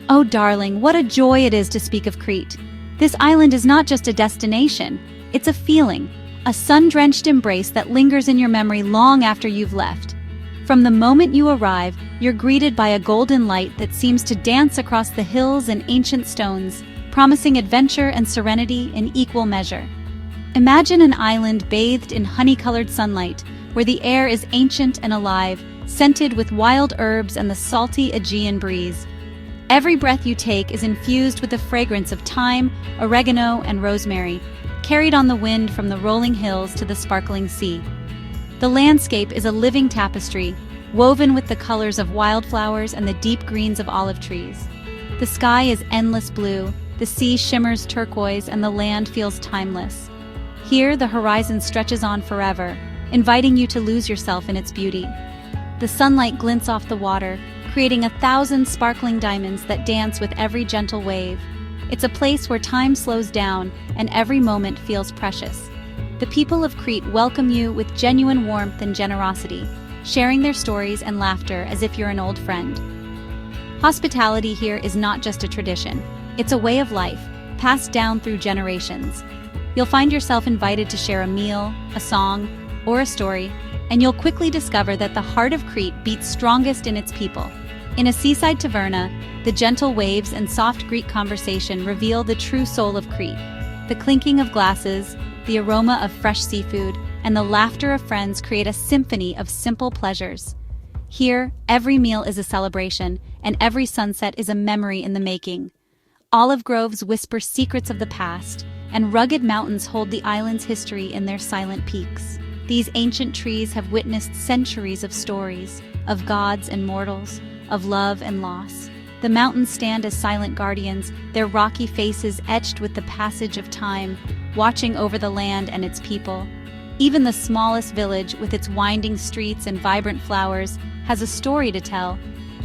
Oh darling, what a joy it is to speak of Crete. This island is not just a destination, it's a feeling, a sun-drenched embrace that lingers in your memory long after you've left. From the moment you arrive, you're greeted by a golden light that seems to dance across the hills and ancient stones, promising adventure and serenity in equal measure. Imagine an island bathed in honey-colored sunlight, where the air is ancient and alive, scented with wild herbs and the salty Aegean breeze. Every breath you take is infused with the fragrance of thyme, oregano, and rosemary, carried on the wind from the rolling hills to the sparkling sea. The landscape is a living tapestry, woven with the colors of wildflowers and the deep greens of olive trees. The sky is endless blue, the sea shimmers turquoise, and the land feels timeless. Here, the horizon stretches on forever, inviting you to lose yourself in its beauty. The sunlight glints off the water, creating 1,000 sparkling diamonds that dance with every gentle wave. It's a place where time slows down and every moment feels precious. The people of Crete welcome you with genuine warmth and generosity, sharing their stories and laughter as if you're an old friend. Hospitality here is not just a tradition, it's a way of life, passed down through generations. You'll find yourself invited to share a meal, a song, or a story, and you'll quickly discover that the heart of Crete beats strongest in its people. In a seaside taverna, the gentle waves and soft Greek conversation reveal the true soul of Crete. The clinking of glasses, the aroma of fresh seafood, and the laughter of friends create a symphony of simple pleasures. Here, every meal is a celebration, and every sunset is a memory in the making. Olive groves whisper secrets of the past, and rugged mountains hold the island's history in their silent peaks. These ancient trees have witnessed centuries of stories, of gods and mortals, of love and loss. The mountains stand as silent guardians, their rocky faces etched with the passage of time, watching over the land and its people. Even the smallest village, with its winding streets and vibrant flowers, has a story to tell.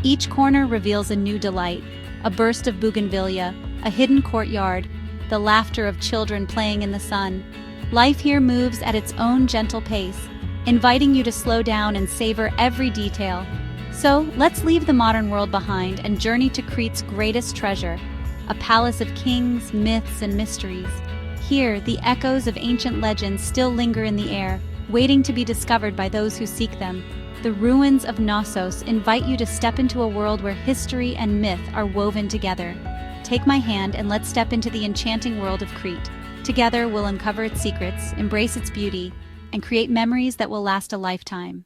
Each corner reveals a new delight, a burst of bougainvillea, a hidden courtyard, the laughter of children playing in the sun. Life here moves at its own gentle pace, inviting you to slow down and savor every detail. So, let's leave the modern world behind and journey to Crete's greatest treasure, a palace of kings, myths, and mysteries. Here, the echoes of ancient legends still linger in the air, waiting to be discovered by those who seek them. The ruins of Knossos invite you to step into a world where history and myth are woven together. Take my hand and let's step into the enchanting world of Crete. Together, we'll uncover its secrets, embrace its beauty, and create memories that will last a lifetime.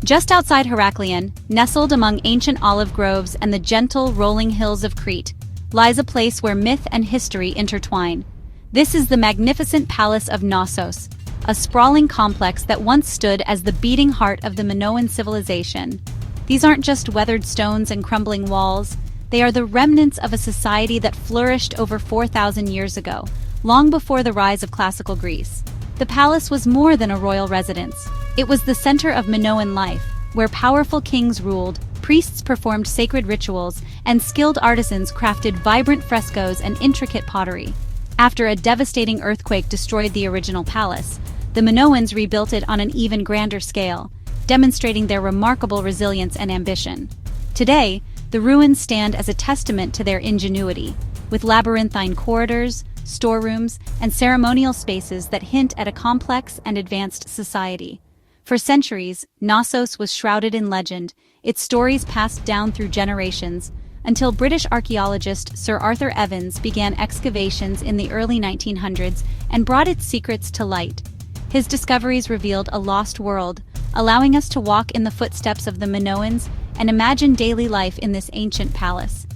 Just outside Heraklion, nestled among ancient olive groves and the gentle, rolling hills of Crete, lies a place where myth and history intertwine. This is the magnificent Palace of Knossos, a sprawling complex that once stood as the beating heart of the Minoan civilization. These aren't just weathered stones and crumbling walls, they are the remnants of a society that flourished over 4,000 years ago, long before the rise of classical Greece. The palace was more than a royal residence. It was the center of Minoan life, where powerful kings ruled, priests performed sacred rituals, and skilled artisans crafted vibrant frescoes and intricate pottery. After a devastating earthquake destroyed the original palace, the Minoans rebuilt it on an even grander scale, demonstrating their remarkable resilience and ambition. Today, the ruins stand as a testament to their ingenuity, with labyrinthine corridors, storerooms, and ceremonial spaces that hint at a complex and advanced society. For centuries, Knossos was shrouded in legend, its stories passed down through generations, until British archaeologist Sir Arthur Evans began excavations in the early 1900s and brought its secrets to light. His discoveries revealed a lost world, allowing us to walk in the footsteps of the Minoans and imagine daily life in this ancient palace.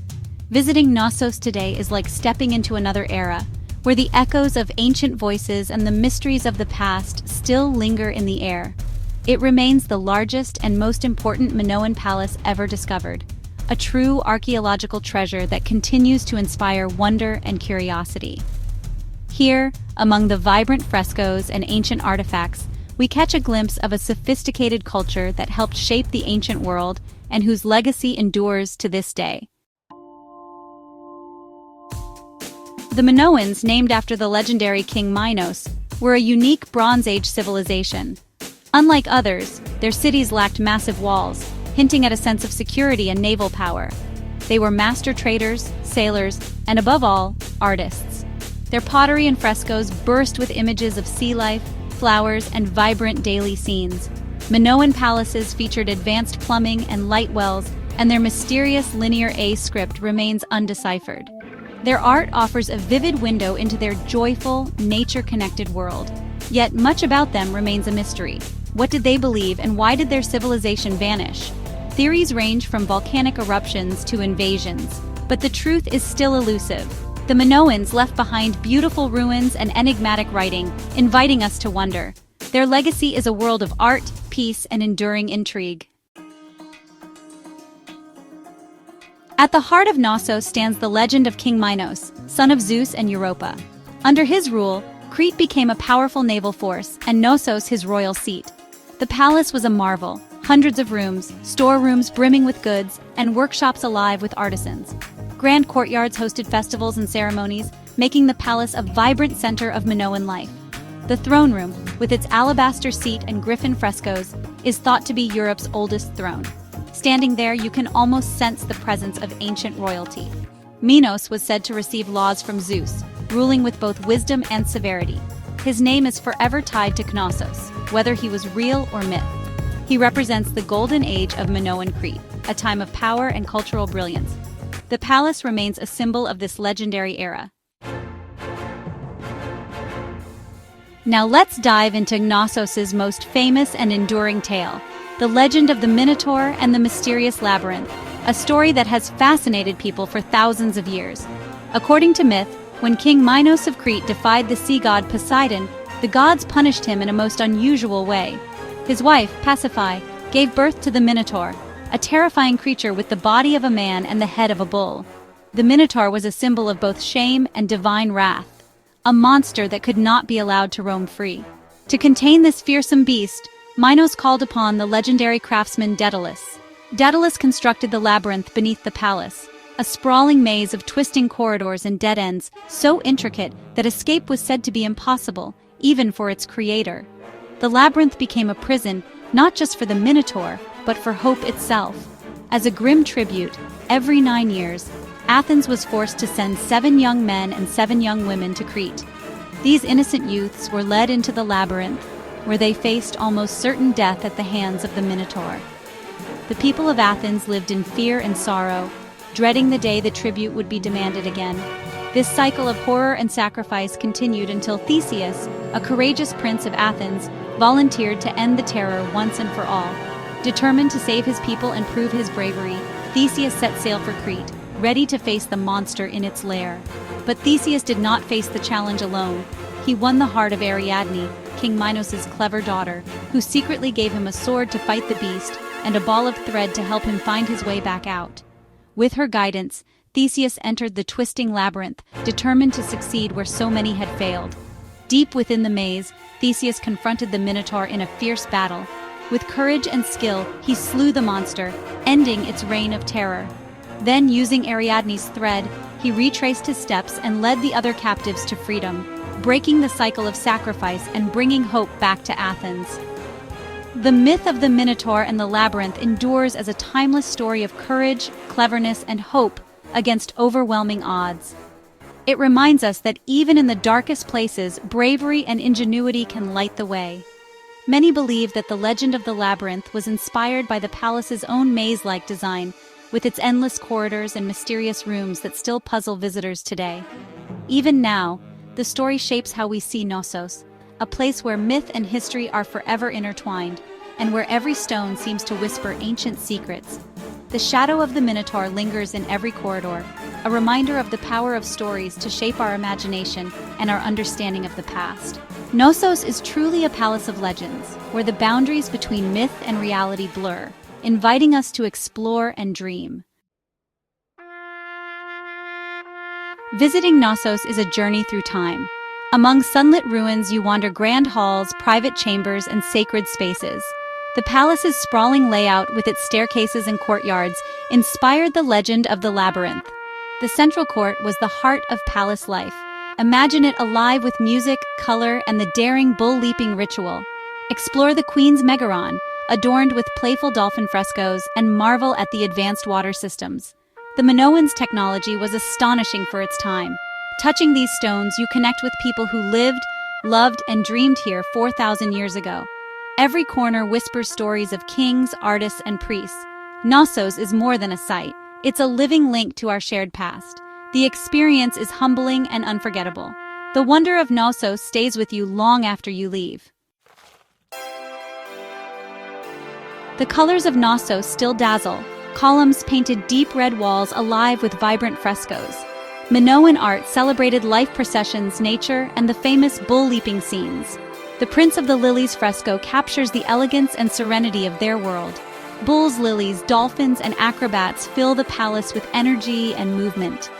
Visiting Knossos today is like stepping into another era, where the echoes of ancient voices and the mysteries of the past still linger in the air. It remains the largest and most important Minoan palace ever discovered, a true archaeological treasure that continues to inspire wonder and curiosity. Here, among the vibrant frescoes and ancient artifacts, we catch a glimpse of a sophisticated culture that helped shape the ancient world and whose legacy endures to this day. The Minoans, named after the legendary King Minos, were a unique Bronze Age civilization. Unlike others, their cities lacked massive walls. hinting at a sense of security and naval power. They were master traders, sailors, and above all, artists. Their pottery and frescoes burst with images of sea life, flowers, and vibrant daily scenes. Minoan palaces featured advanced plumbing and light wells, and their mysterious linear A script remains undeciphered. Their art offers a vivid window into their joyful, nature-connected world. Yet much about them remains a mystery. What did they believe, and why did their civilization vanish? Theories range from volcanic eruptions to invasions, but the truth is still elusive. The Minoans left behind beautiful ruins and enigmatic writing, inviting us to wonder. Their legacy is a world of art, peace, and enduring intrigue. At the heart of Knossos stands the legend of King Minos, son of Zeus and Europa. Under his rule, Crete became a powerful naval force, and Knossos his royal seat. The palace was a marvel, hundreds of rooms, storerooms brimming with goods, and workshops alive with artisans. Grand courtyards hosted festivals and ceremonies, making the palace a vibrant center of Minoan life. The throne room, with its alabaster seat and griffin frescoes, is thought to be Europe's oldest throne. Standing there, you can almost sense the presence of ancient royalty. Minos was said to receive laws from Zeus, ruling with both wisdom and severity. His name is forever tied to Knossos, whether he was real or myth. He represents the golden age of Minoan Crete, a time of power and cultural brilliance. The palace remains a symbol of this legendary era. Now let's dive into Knossos' most famous and enduring tale, the legend of the Minotaur and the mysterious Labyrinth, a story that has fascinated people for thousands of years. According to myth, when King Minos of Crete defied the sea god Poseidon, the gods punished him in a most unusual way. His wife, Pasiphae, gave birth to the Minotaur, a terrifying creature with the body of a man and the head of a bull. The Minotaur was a symbol of both shame and divine wrath, a monster that could not be allowed to roam free. To contain this fearsome beast, Minos called upon the legendary craftsman Daedalus. Daedalus constructed the labyrinth beneath the palace, a sprawling maze of twisting corridors and dead ends so intricate that escape was said to be impossible, even for its creator. The labyrinth became a prison not just for the Minotaur, but for hope itself. As a grim tribute, every 9 years, Athens was forced to send 7 young men and 7 young women to Crete. These innocent youths were led into the labyrinth, where they faced almost certain death at the hands of the Minotaur. The people of Athens lived in fear and sorrow, dreading the day the tribute would be demanded again. This cycle of horror and sacrifice continued until Theseus, a courageous prince of Athens, volunteered to end the terror once and for all. Determined to save his people and prove his bravery, Theseus set sail for Crete, ready to face the monster in its lair. But Theseus did not face the challenge alone. He won the heart of Ariadne, King Minos' clever daughter, who secretly gave him a sword to fight the beast and a ball of thread to help him find his way back out. With her guidance, Theseus entered the twisting labyrinth, determined to succeed where so many had failed. Deep within the maze, Theseus confronted the Minotaur in a fierce battle. With courage and skill, he slew the monster, ending its reign of terror. Then, using Ariadne's thread, he retraced his steps and led the other captives to freedom, breaking the cycle of sacrifice and bringing hope back to Athens. The myth of the Minotaur and the Labyrinth endures as a timeless story of courage, cleverness, and hope against overwhelming odds. It reminds us that even in the darkest places, bravery and ingenuity can light the way. Many believe that the legend of the Labyrinth was inspired by the palace's own maze-like design, with its endless corridors and mysterious rooms that still puzzle visitors today. Even now, the story shapes how we see Knossos, a place where myth and history are forever intertwined, and where every stone seems to whisper ancient secrets. The shadow of the Minotaur lingers in every corridor, a reminder of the power of stories to shape our imagination and our understanding of the past. Knossos is truly a palace of legends, where the boundaries between myth and reality blur, inviting us to explore and dream. Visiting Knossos is a journey through time. Among sunlit ruins, you wander grand halls, private chambers, and sacred spaces. The palace's sprawling layout, with its staircases and courtyards, inspired the legend of the Labyrinth. The central court was the heart of palace life. Imagine it alive with music, color, and the daring bull-leaping ritual. Explore the Queen's Megaron, adorned with playful dolphin frescoes, and marvel at the advanced water systems. The Minoans' technology was astonishing for its time. Touching these stones, you connect with people who lived, loved, and dreamed here 4,000 years ago. Every corner whispers stories of kings, artists, and priests. Knossos is more than a site. It's a living link to our shared past. The experience is humbling and unforgettable. The wonder of Knossos stays with you long after you leave. The colors of Knossos still dazzle. Columns painted deep red walls alive with vibrant frescoes. Minoan art celebrated life processions, nature, and the famous bull-leaping scenes. The Prince of the Lilies fresco captures the elegance and serenity of their world. Bulls, lilies, dolphins, and acrobats fill the palace with energy and movement.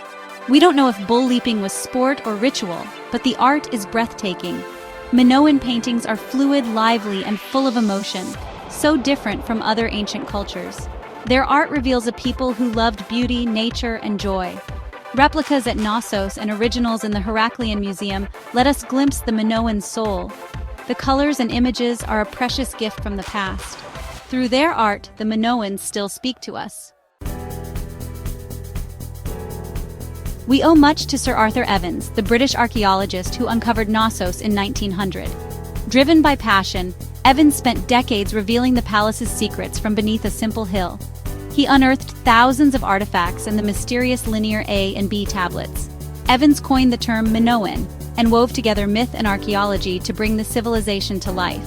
We don't know if bull-leaping was sport or ritual, but the art is breathtaking. Minoan paintings are fluid, lively, and full of emotion, so different from other ancient cultures. Their art reveals a people who loved beauty, nature, and joy. Replicas at Knossos and originals in the Heraclean Museum let us glimpse the Minoan soul. The colors and images are a precious gift from the past. Through their art, the Minoans still speak to us. We owe much to Sir Arthur Evans, the British archaeologist who uncovered Knossos in 1900. Driven by passion, Evans spent decades revealing the palace's secrets from beneath a simple hill. He unearthed thousands of artifacts and the mysterious linear A and B tablets. Evans coined the term Minoan and wove together myth and archaeology to bring the civilization to life.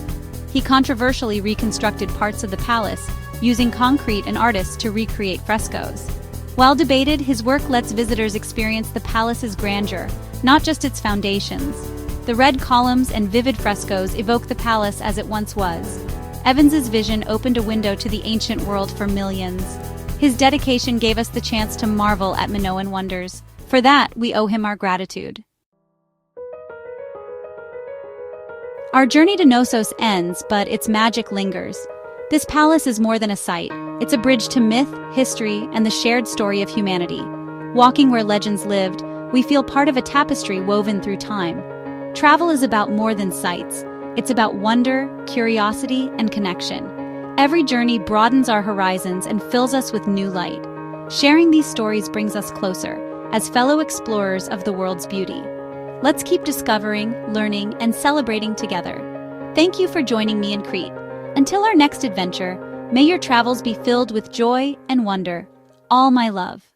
He controversially reconstructed parts of the palace, using concrete and artists to recreate frescoes. While debated, his work lets visitors experience the palace's grandeur, not just its foundations. The red columns and vivid frescoes evoke the palace as it once was. Evans's vision opened a window to the ancient world for millions. His dedication gave us the chance to marvel at Minoan wonders. For that, we owe him our gratitude. Our journey to Knossos ends, but its magic lingers. This palace is more than a site. It's a bridge to myth, history, and the shared story of humanity. Walking where legends lived, we feel part of a tapestry woven through time. Travel is about more than sights. It's about wonder, curiosity, and connection. Every journey broadens our horizons and fills us with new light. Sharing these stories brings us closer, as fellow explorers of the world's beauty. Let's keep discovering, learning, and celebrating together. Thank you for joining me in Crete. Until our next adventure, may your travels be filled with joy and wonder. All my love.